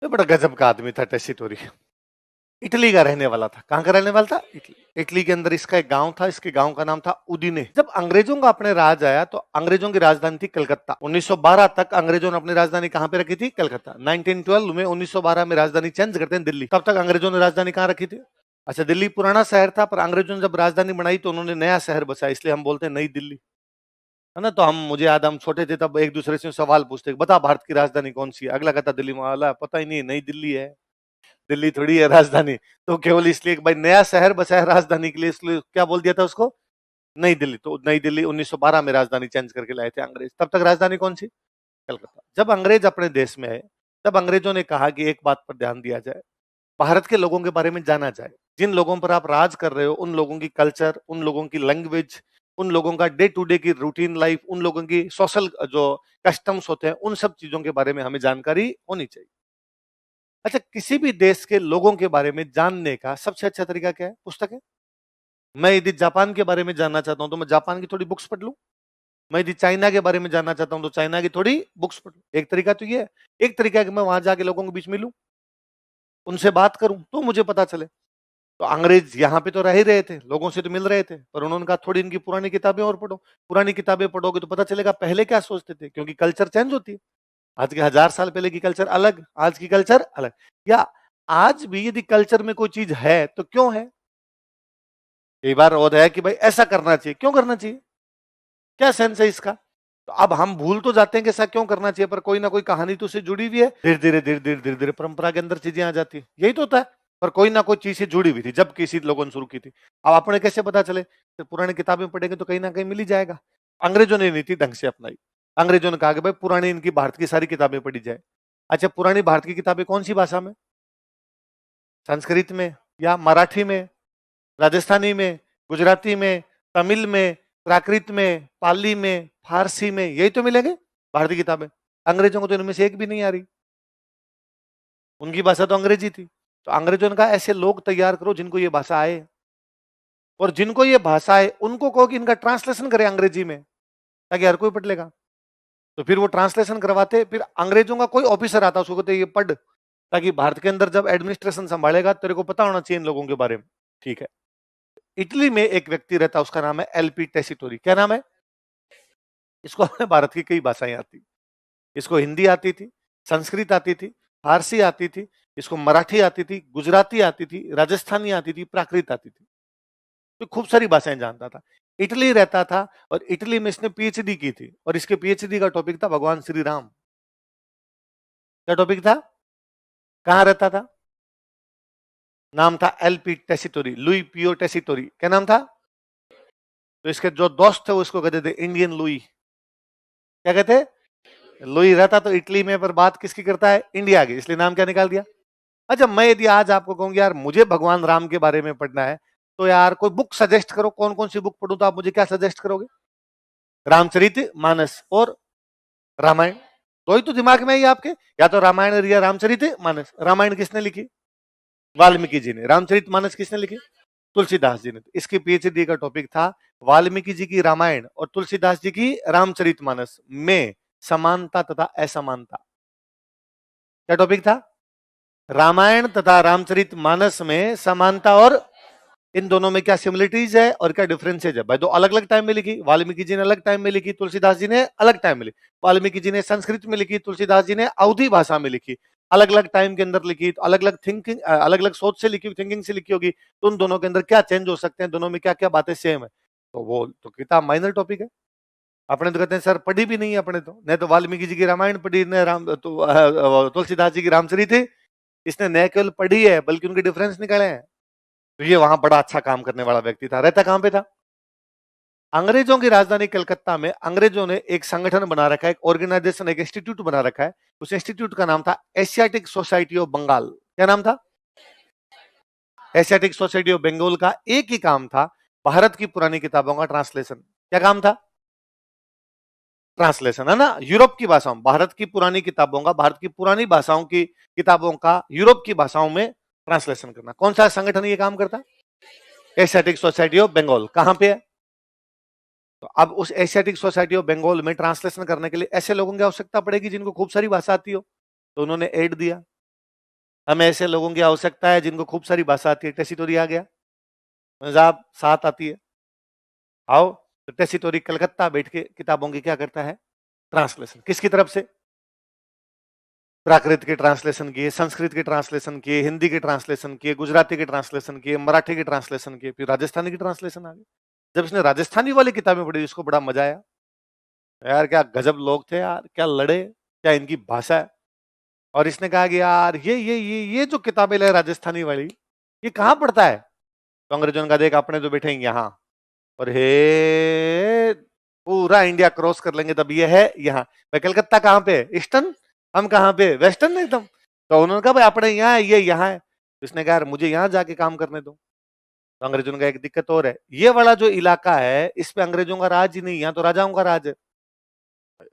ये बड़ा गजब का आदमी था टेसीटोरी। इटली का रहने वाला था। कहां का रहने वाला था? इटली। इटली के अंदर इसका एक गांव था, इसके गांव का नाम था उदीने। जब अंग्रेजों का अपने राज आया तो अंग्रेजों की राजधानी थी कलकत्ता। 1912 तक अंग्रेजों ने अपनी राजधानी कहां पे रखी थी? कलकत्ता। 1912 में 1912 में राजधानी चेंज करते हैं दिल्ली। तब तक अंग्रेजों ने राजधानी कहां रखी थी? अच्छा, दिल्ली पुराना शहर था, पर अंग्रेजों ने जब राजधानी बनाई तो उन्होंने नया शहर बसाया, इसलिए हम बोलते हैं नई दिल्ली, है ना। तो हम, मुझे याद, हम छोटे थे तब एक दूसरे से सवाल पूछते, बता भारत की राजधानी कौन सी है? अगला कहता दिल्ली, वाला पता ही नहीं, नई दिल्ली है। दिल्ली थोड़ी है राजधानी। तो केवल इसलिए कि भाई नया शहर बसाया राजधानी के लिए, इसलिए क्या बोल दिया था उसको? नई दिल्ली। तो नई दिल्ली 1912 में राजधानी चेंज करके लाए थे अंग्रेज। तब तक राजधानी कौन सी? कलकत्ता। जब अंग्रेज अपने देश में आए, तब अंग्रेजों ने कहा कि एक बात पर ध्यान दिया जाए, भारत के लोगों के बारे में जाना जाए। जिन लोगों पर आप राज कर रहे हो, उन लोगों की कल्चर, उन लोगों की लैंग्वेज, उन लोगों का डे टू डे की रूटीन लाइफ, उन लोगों की सोशल जो कस्टम्स होते हैं, उन सब चीजों के बारे में हमें जानकारी होनी चाहिए। अच्छा, किसी भी देश के लोगों के बारे में जानने का सबसे अच्छा तरीका क्या है? पुस्तक है। मैं यदि जापान के बारे में जानना चाहता हूं तो मैं जापान की थोड़ी बुक्स पढ़ लूं। मैं यदि चाइना के बारे में जानना चाहता हूं तो चाइना की थोड़ी बुक्स पढ़ लूं। एक तरीका तो ये है। एक तरीका है कि मैं वहां जाके लोगों के बीच मिलूं, उनसे बात करूं, तो मुझे पता चले। तो अंग्रेज यहाँ पे तो रह ही रहे थे, लोगों से तो मिल रहे थे, पर उन्होंने कहा थोड़ी इनकी पुरानी किताबें और पढ़ो। पुरानी किताबें पढ़ोगे तो पता चलेगा पहले क्या सोचते थे, क्योंकि कल्चर चेंज होती है। आज के 1000 साल पहले की कल्चर अलग, आज की कल्चर अलग। या आज भी यदि कल्चर में कोई चीज है तो क्यों है? कई बार होता है कि भाई ऐसा करना चाहिए, क्यों करना चाहिए? क्या सेंस है इसका? तो अब हम भूल तो जाते हैं कि ऐसा क्यों करना चाहिए, पर कोई ना कोई कहानी तो उससे जुड़ी हुई है। धीरे धीरे धीरे धीरे धीरे धीरे परंपरा के अंदर चीजें आ जाती है, यही तो होता है। पर कोई ना कोई चीज से जुड़ी हुई थी जब किसी लोगों ने शुरू की थी। अब अपने कैसे पता चले? तो पुरानी किताबें पढ़ेंगे तो कहीं ना कहीं मिल ही जाएगा। अंग्रेजों ने नीति ढंग से अपनाई। अंग्रेजों ने कहा कि भाई पुरानी इनकी भारत की सारी किताबें पढ़ी जाए। अच्छा, पुरानी भारत की किताबें कौन सी भाषा में? संस्कृत में, या मराठी में, राजस्थानी में, गुजराती में, तमिल में, प्राकृत में, पाली में, फारसी में, यही तो मिलेंगे भारतीय किताबें। अंग्रेजों को तो इनमें से एक भी नहीं आ रही। उनकी भाषा तो अंग्रेजी थी। तो अंग्रेजों ने कहा ऐसे लोग तैयार करो जिनको ये भाषा आए, और जिनको ये भाषा आए उनको कहो कि इनका ट्रांसलेशन करे अंग्रेजी में, ताकि हर कोई पढ़ लेगा। तो फिर वो ट्रांसलेशन करवाते, फिर अंग्रेजों का कोई ऑफिसर आता, उसको कहते ये पढ़, ताकि भारत के अंदर जब एडमिनिस्ट्रेशन संभालेगा तेरे को पता होना चाहिए इन लोगों के बारे में। ठीक है। इटली में एक व्यक्ति रहता, उसका नाम है एलपी टेसिटोरी। क्या नाम है? इसको अपने भारत की कई भाषाएं आती। इसको हिंदी आती थी, संस्कृत आती थी, फारसी आती थी, इसको मराठी आती थी, गुजराती आती थी, राजस्थानी आती थी, प्राकृत आती थी। तो खूब सारी भाषाएं जानता था। इटली रहता था, और इटली में इसने पीएचडी की थी, और इसके पीएचडी का टॉपिक था भगवान श्री राम। क्या टॉपिक था? कहां रहता था? नाम था एलपी टेसिटोरी, लुई पियो टेसिटोरी। क्या नाम था? तो इसके जो दोस्त थे वो इसको कहते थे इंडियन लुई। क्या कहते? लुई। रहता तो इटली में, पर बात किसकी करता है? इंडिया की, इसलिए नाम क्या निकाल दिया। अच्छा, मैं यदि आज आपको कहूंगी यार मुझे भगवान राम के बारे में पढ़ना है, तो यार कोई बुक सजेस्ट करो, कौन कौन सी बुक पढ़ूं, तो आप मुझे क्या सजेस्ट करोगे? रामचरित मानस और रामायण। दो ही तो दिमाग में है आपके, या तो रामायण या रामचरित मानस। रामायण किसने लिखी? वाल्मीकि जी ने। रामचरित मानस किसने लिखी? तुलसीदास जी ने। इसकी पीएचडी का टॉपिक था वाल्मीकि जी की रामायण और तुलसीदास जी की रामचरित मानस में समानता तथा असमानता। क्या टॉपिक था? रामायण तथा रामचरित मानस में समानता, और इन दोनों में क्या सिमिलरिटीज है और क्या डिफरेंसेज है। भाई दो अलग अलग टाइम में लिखी, वाल्मीकि जी ने अलग टाइम में लिखी, तुलसीदास जी ने अलग टाइम में लिखी। वाल्मीकि जी ने संस्कृत में लिखी, तुलसीदास जी ने अवधी भाषा में लिखी। अलग अलग टाइम के अंदर लिखी, तो अलग अलग थिंकिंग, अलग अलग सोच से लिखी, थिंकिंग से लिखी होगी, तो उन दोनों के अंदर क्या चेंज हो सकते हैं, दोनों में क्या क्या बातें सेम है। तो वो तो किताब माइनर टॉपिक है। अपने तो कहते हैं सर पढ़ी भी नहीं है अपने, तो नहीं तो वाल्मीकि जी की रामायण पढ़ी, न राम तो तुलसीदास जी की रामचरित थी। इसने न केवल पढ़ी है बल्कि उनके डिफरेंस निकाले हैं। तो ये वहां बड़ा अच्छा काम करने वाला व्यक्ति था। रहता कहां पे था? अंग्रेजों की राजधानी कलकत्ता में अंग्रेजों ने एक संगठन बना रखा है, एक ऑर्गेनाइजेशन, एक इंस्टीट्यूट बना रखा है। उस इंस्टीट्यूट का नाम था एशियाटिक सोसाइटी ऑफ बंगाल। क्या नाम था? एशियाटिक सोसाइटी ऑफ बंगाल का एक ही काम था, भारत की पुरानी किताबों का ट्रांसलेशन। क्या काम था? ट्रांसलेशन, है ना। यूरोप की भाषाओं, भारत की पुरानी किताबों का, भारत की पुरानी भाषाओं की किताबों का यूरोप की भाषाओं में ट्रांसलेशन करना। कौन सा संगठन ये काम करता? Asiatic society of Bengal. कहां पे है? तो अब उस एशियाटिक सोसाइटी ऑफ बंगाल में ट्रांसलेशन करने के लिए ऐसे लोगों की आवश्यकता पड़ेगी जिनको खूब सारी भाषा आती हो। तो उन्होंने एड दिया। हमें ऐसे लोगों की आवश्यकता है जिनको खूब सारी भाषा आती है। टेसीटोरी आ गया, पंजाब 7 आती है, आओ। तो टेसीटोरी कलकत्ता बैठ के किताबों की क्या करता है? ट्रांसलेशन। किसकी तरफ से? प्राकृत के ट्रांसलेशन किए, संस्कृत के ट्रांसलेशन किए, हिंदी के ट्रांसलेशन किए, गुजराती के ट्रांसलेशन किए, मराठी के ट्रांसलेशन किए, फिर राजस्थानी की ट्रांसलेशन आ गई। जब इसने राजस्थानी वाली किताबें पढ़ी, इसको बड़ा मजा आया। यार क्या गजब लोग थे यार, क्या लड़े, क्या इनकी भाषा है। और इसने कहा कि यार ये जो किताबें ले राजस्थानी वाली, ये कहाँ पढ़ता है? तो अंग्रेजों ने कहा देख अपने तो बैठे यहाँ, और हे पूरा इंडिया क्रॉस कर लेंगे तब ये है यहाँ। भाई कलकत्ता कहाँ पे? ईस्टर्न। हम कहाँ पे? वेस्टर्न एकदम। तो उन्होंने कहा भाई अपने यहाँ है, ये यहाँ है। तो इसने कहा यार मुझे यहाँ जाके काम करने दो। तो अंग्रेजों का एक दिक्कत और है, ये वाला जो इलाका है इस पे अंग्रेजों का राज ही नहीं, यहाँ तो राजाओं का राज है।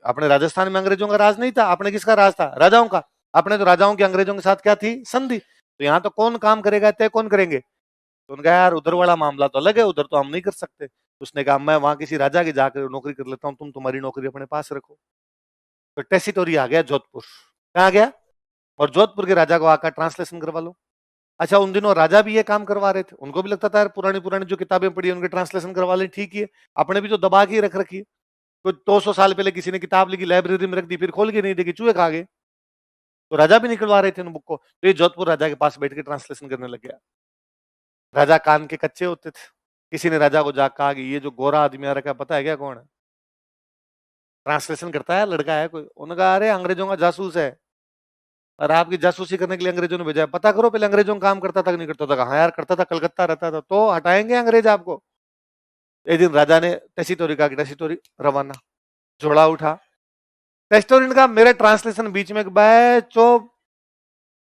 अपने राजस्थान में अंग्रेजों का राज नहीं था, अपने किसका राज था? राजाओं का। अपने तो राजाओं की अंग्रेजों के साथ क्या थी? संधि। तो यहाँ तो कौन काम करेगा, तय कौन करेंगे? तो उनका यार उधर वाला मामला तो अलग है, उधर तो हम नहीं कर सकते। उसने कहा मैं वहां किसी राजा की जाकर नौकरी कर लेता हूँ, तुम तुम्हारी नौकरी अपने पास रखो। तो टेसिटोरी आ गया जोधपुर। कहाँ गया? और जोधपुर के राजा को आकर ट्रांसलेशन करवा लो। अच्छा उन दिनों राजा भी ये काम करवा रहे थे, उनको भी लगता था यार पुरानी पुरानी जो किताबें पढ़ी है उनके ट्रांसलेशन करवा ले, ठीक ही है। अपने भी तो दबा के रख रखी है। तो 200 साल पहले किसी ने किताब लिखी, लाइब्रेरी में रख दी, फिर खोल के नहीं देखी, चूहे खा गए। तो राजा भी निकलवा रहे थे उन बुक को, तो ये जोधपुर राजा के पास बैठ के ट्रांसलेशन करने लग गया। राजा कान के कच्चे होते थे। किसी ने राजा को जाकर कहा कि ये जो गोरा आदमी आ रखा है पता है क्या कौन है? ट्रांसलेशन करता है, लड़का है कोई। उन्होंने कहा अरे अंग्रेजों का जासूस है, और आपकी जासूसी करने के लिए अंग्रेजों ने भेजा है। पता करो पहले अंग्रेजों का काम करता था कि नहीं करता था। हाँ यार करता था, कलकत्ता रहता था। तो हटाएंगे अंग्रेज आपको। एक दिन राजा ने टेसीटोरी कहा कि टेसीटोरी रवाना। झोला उठा। टेसीटोरी ने कहा मेरे ट्रांसलेशन बीच में चुप,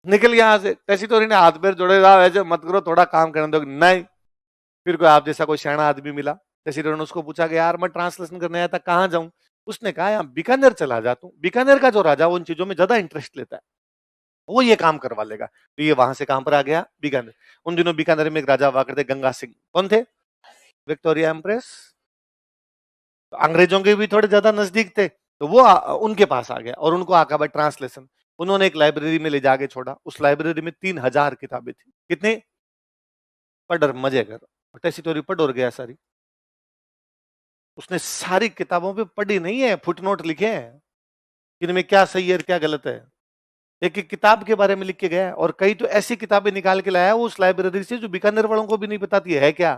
निकल यहाँ से। टेसीटोरी ने हाथ पैर जोड़े, ऐसे मत करो, थोड़ा काम करने दो। नहीं। फिर कोई आप जैसा कोई सियाना आदमी मिला। टेसीटोरी ने उसको पूछा कि यार मैं ट्रांसलेशन करने आया था, कहाँ जाऊं? उसने कहा यार बीकानेर चला जाता हूँ। बीकानेर का जो राजा वो उन चीजों में ज्यादा इंटरेस्ट लेता है, वो ये काम करवा लेगा। तो ये वहां से कहां पर आ गया? बीकानेर। उन दिनों बीकानेर में एक राजा हुआ करते, गंगा सिंह। कौन थे? Victoria empress. तो अंग्रेजों के भी थोड़े ज्यादा नजदीक थे, तो वो उनके पास आ गया और उनको आका भाई ट्रांसलेशन। उन्होंने एक लाइब्रेरी में ले जाके छोड़ा। उस लाइब्रेरी में 3000 किताबें थी। कितनी? पढ़ और मजे कर। टेसिटोरी पढ़ और गया सारी। उसने सारी किताबों पे पढ़ी नहीं है, फुटनोट लिखे हैं कि इनमें क्या सही है और क्या गलत है। एक एक किताब के बारे में लिख के गया, और कई तो ऐसी किताबें निकाल के लाया उस लाइब्रेरी से जो बीकानेर वालों को भी नहीं बताती है क्या।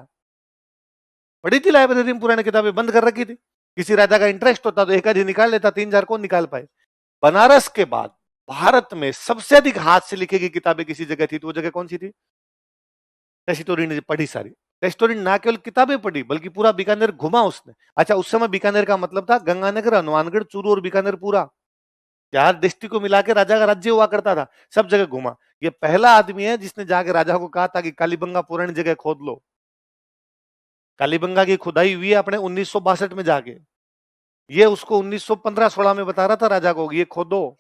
पढ़ी थी लाइब्रेरी में, पुरानी किताबें बंद कर रखी थी। किसी राजा का इंटरेस्ट होता तो एक आधी निकाल लेता, 3000 कौन निकाल पाए। बनारस के बाद भारत में सबसे अधिक हाथ से लिखी गई किताबें किसी जगह थी, तो वो जगह कौन सी थी? टेस्टोरी ने पढ़ी सारी। टेस्टोरी ना केवल किताबें पढ़ी बल्कि पूरा बीकानेर घुमा उसने। अच्छा उस समय बीकानेर का मतलब था गंगानगर, हनुमानगढ़, चूरू और बीकानेर पूरा। 4 डिस्ट्रिक्ट को मिला के राजा का राज्य हुआ करता था, सब जगह घुमा। ये पहला आदमी है जिसने जाके राजा को कहा था कि कालीबंगा पुरानी जगह खोद लो। कालीबंगा की खुदाई हुई है अपने 1962 में जाके। ये उसको 1915-16 में बता रहा था राजा को, ये खोदो,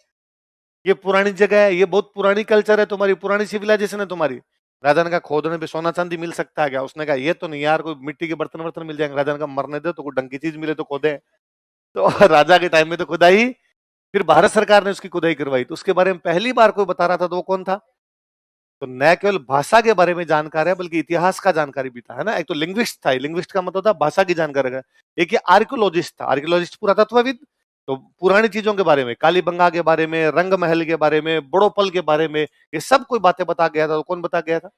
ये पुरानी जगह है, ये बहुत पुरानी कल्चर है तुम्हारी, पुरानी सिविलाइजेशन है तुम्हारी। राजा ने कहा खोदने पे सोना चांदी मिल सकता है क्या? उसने कहा ये तो नहीं यार, कोई मिट्टी के बर्तन वर्तन मिल जाएंगे। राजा ने कहा मरने दो, तो कोई ढंग की चीज मिले तो खोदे। तो राजा के टाइम में तो खुदाई, फिर भारत सरकार ने उसकी खुदाई करवाई। तो उसके बारे में पहली बार कोई बता रहा था, तो वो कौन था? तो न केवल भाषा के बारे में जानकार है बल्कि इतिहास का जानकारी भी था, है ना। एक तो लिंग्विस्ट था, लिंग्विस्ट का मतलब था भाषा की जानकारी है। एक ये आर्कियोलॉजिस्ट था, आर्कियोलॉजिस्ट पुरातत्वविद। तो पुरानी चीजों के बारे में, कालीबंगा के बारे में, रंग महल के बारे में, बड़ोपल के बारे में, ये सब कोई बातें बता गया था। तो कौन बता गया था?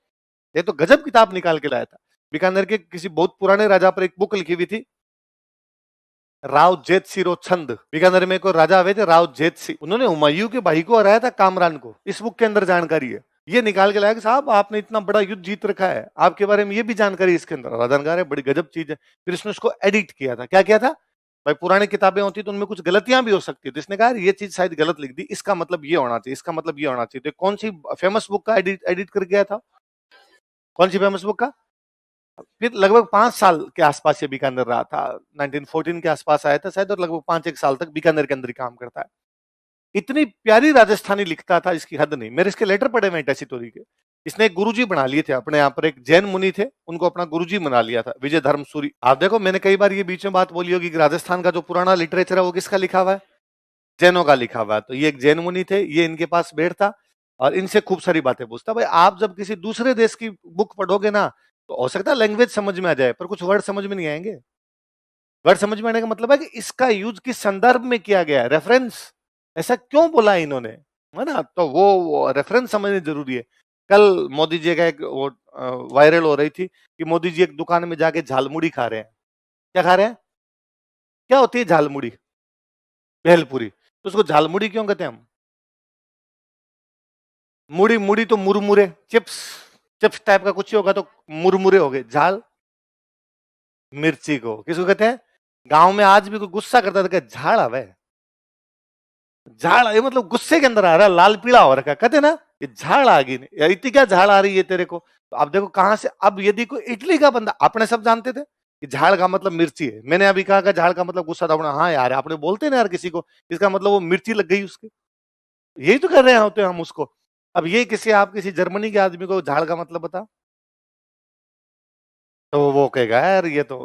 ये तो गजब किताब निकाल के लाया था। बीकानेर के किसी बहुत पुराने राजा पर एक बुक लिखी हुई थी, राव जेत सिंह छंद। बीकानेर में कोई राजा हुए थे राव जेत सिंह, उन्होंने हुमायूं के भाई को हराया था, कामरान को। इस बुक के अंदर जानकारी है। ये निकाल के लाया कि साहब आपने इतना बड़ा युद्ध जीत रखा है, आपके बारे में ये भी जानकारी इसके अंदर। राधानगर है, बड़ी गजब चीज है। फिर इसने उसको एडिट किया था। क्या किया था भाई? पुरानी किताबें होती तो उनमें कुछ गलतियां भी हो सकती है, तो इसने कहा ये चीज शायद गलत लिख दी, इसका मतलब ये होना चाहिए, इसका मतलब ये होना चाहिए। तो कौन सी फेमस बुक का एडिट कर गया था? कौन सी फेमस बुक का? फिर लगभग 5 साल के आसपास ये बीकानेर रहा था। 1914 के आसपास आया था शायद, और लगभग 5 एक साल तक बीकानेर के अंदर ही काम करता है। इतनी प्यारी राजस्थानी लिखता था, इसकी हद नहीं। मेरे इसके लेटर पढ़े मैं टेसिटोरी के। इसने एक गुरुजी बना लिए थे अपने यहाँ पर, एक जैन मुनि थे, उनको अपना गुरुजी बना लिया था, विजय धर्म सूरी। आप देखो मैंने कई बार ये बीच में बात बोली होगी कि राजस्थान का जो पुराना लिटरेचर है वो किसका लिखा हुआ है? जैनों का लिखा हुआ है। तो ये एक जैन मुनि थे, ये इनके पास बैठता और इनसे खूब सारी बातें पूछता। भाई आप जब किसी दूसरे देश की बुक पढ़ोगे ना, तो हो सकता है लैंग्वेज समझ में आ जाए, पर कुछ वर्ड समझ में नहीं आएंगे। वर्ड समझ में आने का मतलब है कि इसका यूज किस संदर्भ में किया गया है, रेफरेंस ऐसा क्यों बोला है इन्होंने, है ना? तो वो रेफरेंस समझना जरूरी है। कल मोदी जी का एक वो वायरल हो रही थी कि मोदी जी एक दुकान में जाके झालमुड़ी खा रहे हैं। क्या खा रहे हैं? क्या होती है झालमुड़ी? भेलपुरी। तो उसको झालमुड़ी क्यों कहते हैं हम? मुड़ी मुड़ी तो मुरमुरे, चिप्स, चिप्स टाइप का कुछ ही होगा तो मुरमुरे हो गए। झाल मिर्ची को किसको कहते हैं? गांव में आज भी कोई गुस्सा करता था कि झाड़ आवे, झाड़, ये मतलब गुस्से के अंदर आ रहा है, लाल पीला हो रखा है, कहते ना ये झाड़ आ गई, इतनी क्या झाड़ आ रही है तेरे को? तो अब देखो कहां से, अब यदि कोई इटली का बंदा, अपने सब जानते थे कि झाड़ का मतलब मिर्ची है, मैंने अभी कहा कि झाड़ का मतलब गुस्सा था, हाँ यार आपने बोलते ना यार किसी को, इसका मतलब वो मिर्ची लग गई उसके, यही तो कर रहे हैं होते हम उसको। अब ये किसी, आप किसी जर्मनी के आदमी को झाड़ का मतलब बता, तो वो कहेगा यार ये तो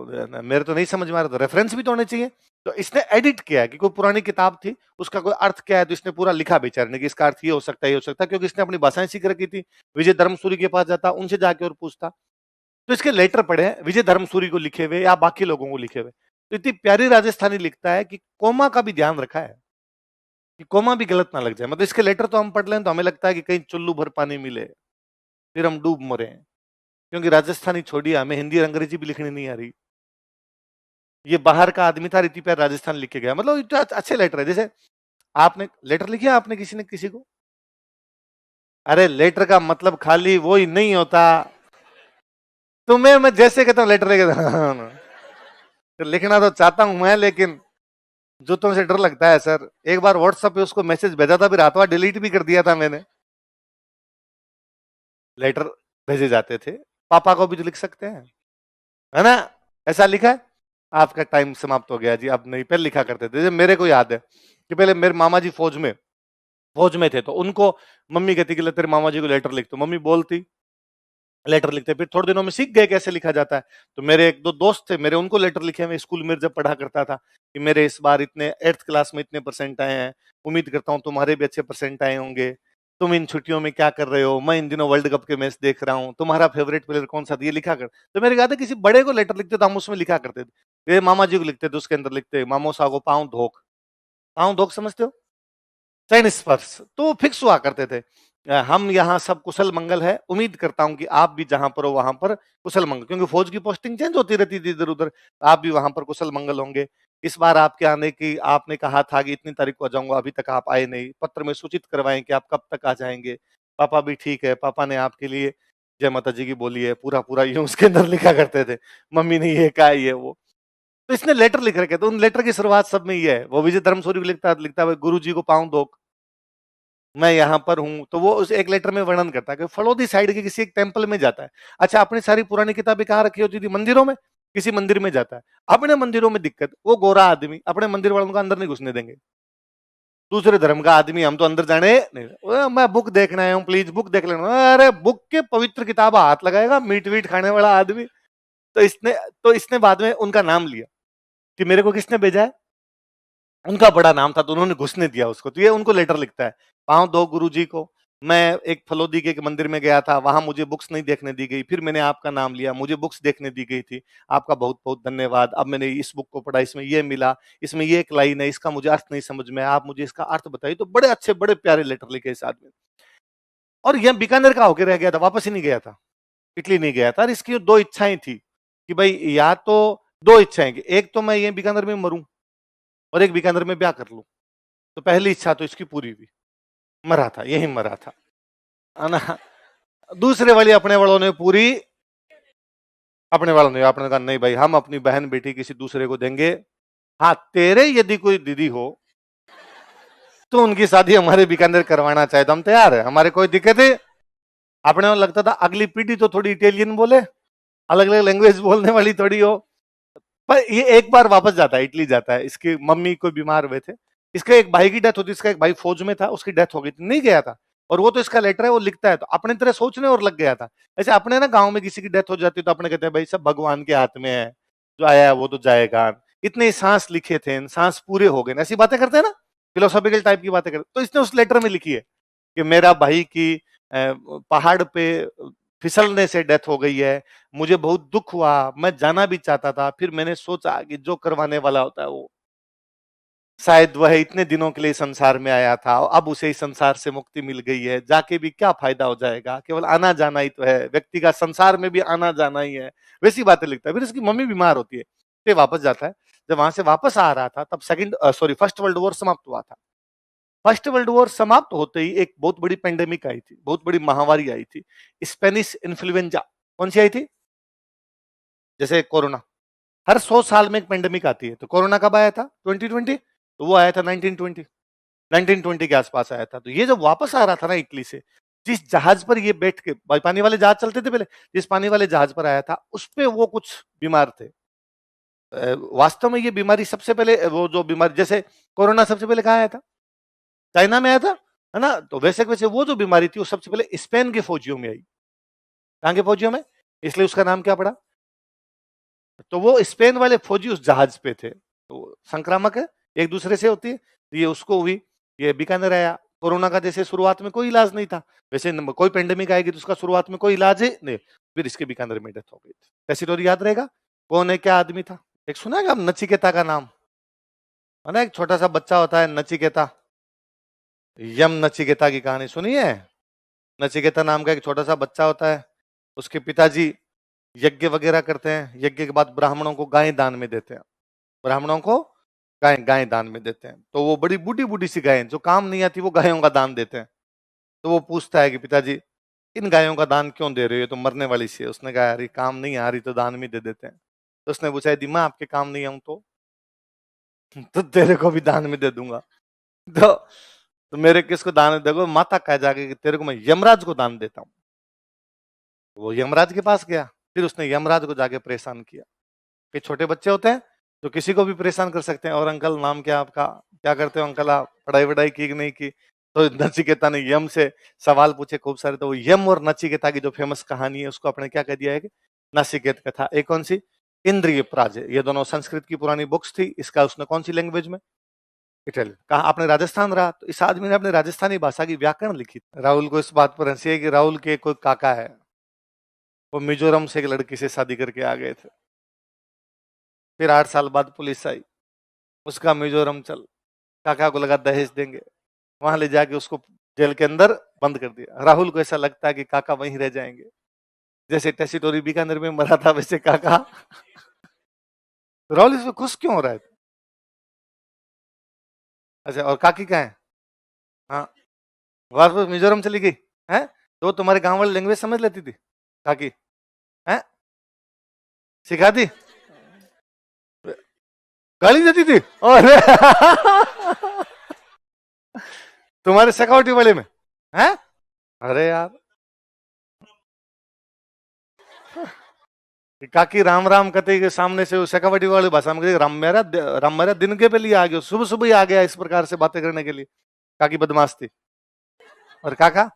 मेरे तो नहीं समझ में आ रहा, तो रेफरेंस भी तो होने चाहिए। तो इसने एडिट किया है कि कोई पुरानी किताब थी, उसका कोई अर्थ क्या है, तो इसने पूरा लिखा बेचारे ने कि इसका अर्थ ये हो सकता है, ये हो सकता है, क्योंकि इसने अपनी भाषाएं सीख रखी थी। विजय धर्मसूरी के पास जाता, उनसे जाके और पूछता। तो इसके लेटर पढ़े हैं विजय धर्मसूरी को लिखे हुए या बाकी लोगों को लिखे हुए, तो इतनी प्यारी राजस्थानी लिखता है कि कोमा का भी ध्यान रखा है कि कोमा भी गलत ना लग जाए। मतलब इसके लेटर तो हम पढ़ लें तो हमें लगता है कि कहीं चुल्लू भर पानी मिले फिर हम डूब मरे, क्योंकि राजस्थानी छोड़िए, हमें हिंदी और अंग्रेजी भी लिखनी नहीं आ रही। ये बाहर का आदमी था, रीति प्यार राजस्थान लिख के गया, मतलब इतना अच्छे लेटर है। जैसे आपने लेटर लिखे, आपने किसी ने किसी को, अरे लेटर का मतलब खाली वो ही नहीं होता। तुम्हें मैं जैसे कहता हूँ लेटर लेके तो लिखना तो चाहता हूं मैं, लेकिन जूतों से डर लगता है सर। एक बार व्हाट्सएप पे उसको मैसेज भेजा था, फिर रातों रात डिलीट भी कर दिया था मैंने। लेटर भेजे जाते थे, पापा को भी तो लिख सकते हैं, है ना? ऐसा लिखा है। आपका टाइम समाप्त हो गया जी, अब नहीं, पहले लिखा करते थे। जैसे मेरे को याद है कि पहले मेरे मामा जी फौज में थे, तो उनको मम्मी कहती कि ले तेरे मामा जी को लेटर लिख, तो मम्मी बोलती, लेटर लिखते, फिर थोड़े दिनों में सीख गए कैसे लिखा जाता है। तो मेरे एक दो दोस्त थे, मेरे उनको लेटर लिखे, मैं स्कूल में जब पढ़ा करता था कि मेरे इस बार इतने 8th क्लास में इतने परसेंट आए हैं, उम्मीद करता हूँ तुम्हारे भी अच्छे परसेंट आए होंगे, तुम इन छुट्टियों में क्या कर रहे हो, मैं इन दिनों वर्ल्ड कप के मैच देख रहा हूँ, तुम्हारा फेवरेट प्लेयर कौन सा था, ये लिखा कर। तो मेरे याद है किसी बड़े को लेटर लिखते तो हम उसमें लिखा करते थे, ये मामा जी को लिखते थे, उसके अंदर लिखते मामो सागो पाँव धोक। पाँव धोक समझते हो? चैन स्पर्श, तो फिक्स हुआ करते थे। हम यहाँ सब कुशल मंगल है, उम्मीद करता हूँ कि आप भी जहां पर हो वहां पर कुशल मंगल, क्योंकि फौज की पोस्टिंग चेंज होती रहती थी इधर उधर, आप भी वहां पर कुशल मंगल होंगे। इस बार आपके आने की आपने कहा था कि इतनी तारीख को आ जाऊंगा, अभी तक आप आए नहीं, पत्र में सूचित करवाएं कि आप कब तक आ जाएंगे। पापा भी ठीक है, पापा ने आपके लिए जय माता जी की बोली है, पूरा पूरा यूं उसके अंदर लिखा करते थे। मम्मी ने ये कहा, ये वो। तो इसने लेटर लिख रखे, तो उन लेटर की शुरुआत सब में ये है। वो विजय धर्मसूरी को लिखता लिखता है गुरु जी को पाऊं दो, मैं यहाँ पर हूँ, तो वो उस एक लेटर में वर्णन करता है कि फलोदी साइड के किसी एक टेम्पल में जाता है। अच्छा, अपनी सारी पुरानी किताबें कहाँ रखी होती थी? मंदिरों में। किसी मंदिर में जाता है, अपने मंदिरों में दिक्कत, वो गोरा आदमी अपने मंदिर वालों को अंदर नहीं घुसने देंगे। दूसरे धर्म का आदमी, हम तो अंदर जाने नहीं, मैं बुक देखना आया हूँ, प्लीज बुक देख लेना। अरे बुक के पवित्र किताब हाथ लगाएगा मीट वीट खाने वाला आदमी। तो इसने बाद में उनका नाम लिया कि मेरे को किसने भेजा है, उनका बड़ा नाम था, तो उन्होंने घुसने दिया उसको। तो ये उनको लेटर लिखता है, पाँव दो गुरुजी को, मैं एक फलोदी के एक मंदिर में गया था, वहां मुझे बुक्स नहीं देखने दी गई, फिर मैंने आपका नाम लिया, मुझे बुक्स देखने दी गई थी, आपका बहुत बहुत धन्यवाद। अब मैंने इस बुक को पढ़ा, इसमें ये मिला, इसमें ये एक लाइन है, इसका मुझे अर्थ नहीं समझ में आया, आप मुझे इसका अर्थ बताइए। तो बड़े अच्छे बड़े प्यारे लेटर लिखे इस आदमी। और यह बीकानेर का होकर रह गया था, वापस ही नहीं गया था, इटली नहीं गया था। और इसकी दो इच्छाएं थी कि भाई, या तो दो इच्छाएं कि एक तो मैं ये बीकानेर में मरूं, और एक बीकानेर में ब्याह कर लूं। तो पहली इच्छा तो इसकी पूरी हुई, मरा था, यही मरा था, है ना? दूसरे वाली अपने वालों ने पूरी, अपने वालों ने आपने कहा नहीं भाई, हम अपनी बहन बेटी किसी दूसरे को देंगे। हाँ, तेरे यदि कोई दीदी हो तो उनकी शादी हमारे बीकानेर करवाना चाहे तो हम तैयार है, हमारे कोई दिक्कत है। अपने को लगता था अगली पीढ़ी तो थोड़ी इटालियन बोले, अलग अलग लैंग्वेज बोलने वाली थोड़ी हो। पर ये एक बार वापस जाता है, इटली जाता है, इसकी मम्मी कोई बीमार हुए थे, इसका एक भाई की डेथ होती, इसका एक भाई फौज में था, उसकी डेथ हो गई थी, नहीं गया था। और वो तो इसका लेटर है, वो लिखता है, तो अपने तरह सोचने और लग गया था। ऐसे अपने ना गांव में किसी की डेथ हो जाती है तो अपने कहते हैं भाई सब भगवान के हाथ में है, जो आया है वो तो जाएगा। इतने सांस लिखे थे, सांस पूरे हो गए, ऐसी बातें करते हैं ना, फिलोसॉफिकल टाइप की बातें करते, तो इसने उस लेटर में लिखी है कि मेरा भाई की पहाड़ पे फिसलने से डेथ हो गई है, मुझे बहुत दुख हुआ, मैं जाना भी चाहता था, फिर मैंने सोचा कि जो करवाने वाला होता है वो शायद वह इतने दिनों के लिए संसार में आया था, अब उसे इस संसार से मुक्ति मिल गई है, जाके भी क्या फायदा हो जाएगा, केवल आना जाना ही तो है, व्यक्ति का संसार में भी आना जाना ही है, वैसी बातें लिखता है। फिर उसकी मम्मी बीमार होती है, फिर वापस जाता है। जब वहां से वापस आ रहा था तब फर्स्ट वर्ल्ड वॉर समाप्त हुआ था। फर्स्ट वर्ल्ड वॉर समाप्त होते ही एक बहुत बड़ी पेंडेमिक आई थी, बहुत बड़ी महामारी आई थी, स्पेनिश इन्फ्लुएंजा। कौन सी आई थी? जैसे कोरोना, हर 100 साल में एक पेंडेमिक आती है, तो कोरोना कब आया था? 2020। तो वो आया था 1920, 1920 के आसपास आया था। तो ये जब वापस आ रहा था ना इटली से, जिस जहाज पर ये बैठ के, पानी वाले जहाज चलते थे पहले, जिस पानी वाले जहाज पर आया था उस पे वो कुछ बीमार थे। वास्तव में ये बीमारी सबसे पहले, वो जो बीमारी जैसे कोरोना सबसे पहले कहाँ आया था? चाइना में आया था, है ना? तो वैसे वैसे वो जो बीमारी थी वो सबसे पहले स्पेन के फौजियों में आई। कहाँ के फौजियों में? इसलिए उसका नाम क्या पड़ा? तो वो स्पेन वाले फौजी उस जहाज पे थे, तो संक्रामक है, एक दूसरे से होती है, तो ये उसको हुई, ये बीकानेर आया। कोरोना का जैसे शुरुआत में कोई इलाज नहीं था, वैसे कोई पेंडेमिक आएगी तो उसका शुरुआत में कोई इलाज है नहीं, फिर इसके बीकानेर में डेथ हो गई थी। कैसी स्टोरी याद रहेगा? कौन है, क्या आदमी था? एक सुना है आप नचिकेता का नाम? है ना, एक छोटा सा बच्चा होता है नचिकेता, यम नचिकेता की कहानी सुनी है? नचिकेता नाम का एक छोटा सा बच्चा होता है, उसके पिताजी यज्ञ वगैरह करते हैं, यज्ञ के बाद ब्राह्मणों को गाय दान में देते हैं, ब्राह्मणों को गाय गाय दान में देते हैं। तो वो बड़ी बूढ़ी बूढ़ी सी गायें जो काम नहीं आती वो गायों का दान देते हैं। तो वो पूछता है कि पिताजी इन गायों का दान क्यों दे रहे हो, ये तो मरने वाली सी है। उसने कहा यार काम नहीं आ रही तो दान में दे देते हैं। तो उसने पूछा यदि मैं आपके काम नहीं आऊं तो तेरे को भी दान में दे दूंगा। तो मेरे किसको दान देखो, माता कह जाके कि तेरे को मैं यमराज को दान देता हूँ। वो यमराज के पास गया, फिर उसने यमराज को जाके परेशान किया कि छोटे बच्चे होते हैं तो किसी को भी परेशान कर सकते हैं, और अंकल नाम क्या आपका, क्या करते हो अंकल आप, पढ़ाई वढ़ाई की कि नहीं की? तो नचिकेता ने यम से सवाल पूछे खूब सारे, तो वो यम और नचिकेता की जो फेमस कहानी है उसको अपने क्या कह दिया है कि नचिकेत कथा। एक कौन सी? इंद्रिय पराजय। ये दोनों संस्कृत की पुरानी बुक्स थी, इसका उसने कौन सी लैंग्वेज में? इटली। कहा आपने राजस्थान रहा, तो इस आदमी ने अपने राजस्थानी भाषा की व्याकरण लिखी। राहुल को इस बात पर हंसी है कि राहुल के कोई काका है, वो मिजोरम से एक लड़की से शादी करके आ गए थे, फिर 8 साल बाद पुलिस आई, उसका मिजोरम चल, काका को लगा दहेज देंगे, वहां ले जाके उसको जेल के अंदर बंद कर दिया। राहुल को ऐसा लगता है कि काका वहीं रह जाएंगे, जैसे टेसिटोरी बीकानेर में मरा था वैसे काका। तो राहुल इसमें खुश क्यों हो रहा है? अच्छा, और काकी कहाँ है? हाँ, वापस मिजोरम चली गई है, तो तुम्हारे गांव वाली लैंग्वेज समझ लेती थी काकी? है, सिखा दी? गाली देती थी? और तुम्हारे सिक्योरिटी वाले में है? अरे यार, काकी राम राम कहते के सामने से शेखावटी वाली भाषा में कहते राम मेरा दिन के पे लिए आ गया, सुबह सुबह ही आ गया इस प्रकार से बातें करने के लिए। काकी बदमाश थी। और काका?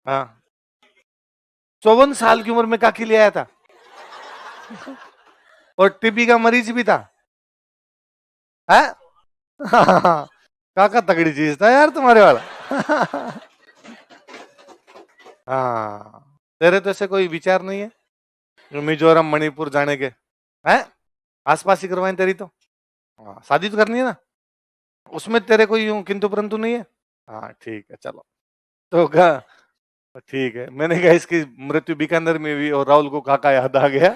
हाँ, 54 साल की उम्र में काकी ले आया था, और टीबी का मरीज भी था है? काका तगड़ी चीज था यार तुम्हारे वाला। हाँ, तेरे तो ऐसे कोई विचार नहीं है मिजोरम मणिपुर जाने के? हैं, आसपास ही करवाएं तेरी तो। हाँ, शादी तो करनी है ना, उसमें तेरे कोई यूं किंतु परंतु नहीं है? हाँ ठीक है चलो। तो ठीक है, मैंने कहा इसकी मृत्यु बीकानेर में हुई और राहुल को काका याद आ गया।